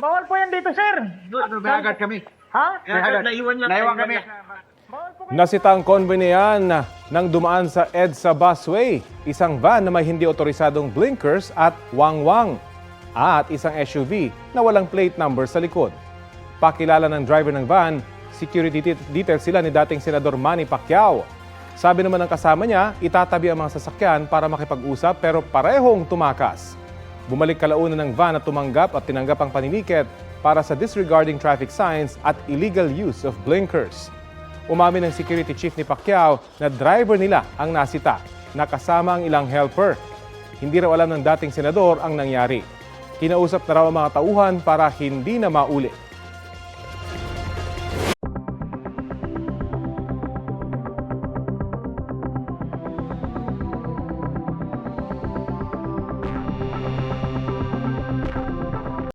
Bawal po yan dito, sir. May agad kami. Ha? Naiwan kami. Bawal po. Nasita ang convoy na yan nang dumaan sa EDSA busway, isang van na may hindi otorisadong blinkers at wangwang, at isang SUV na walang plate number sa likod. Pakilala ng driver ng van, security detail sila ni dating Senador Manny Pacquiao. Sabi naman ng kasama niya, itatabi ang mga sasakyan para makipag-usap pero parehong tumakas. Bumalik kalaunan ng van at tumanggap at tinanggap ang paniniket para sa disregarding traffic signs at illegal use of blinkers. Umamin ng security chief ni Pacquiao na driver nila ang nasita, nakasama ang ilang helper. Hindi raw alam ng dating senador ang nangyari. Kinausap na raw ang mga tauhan para hindi na mauli.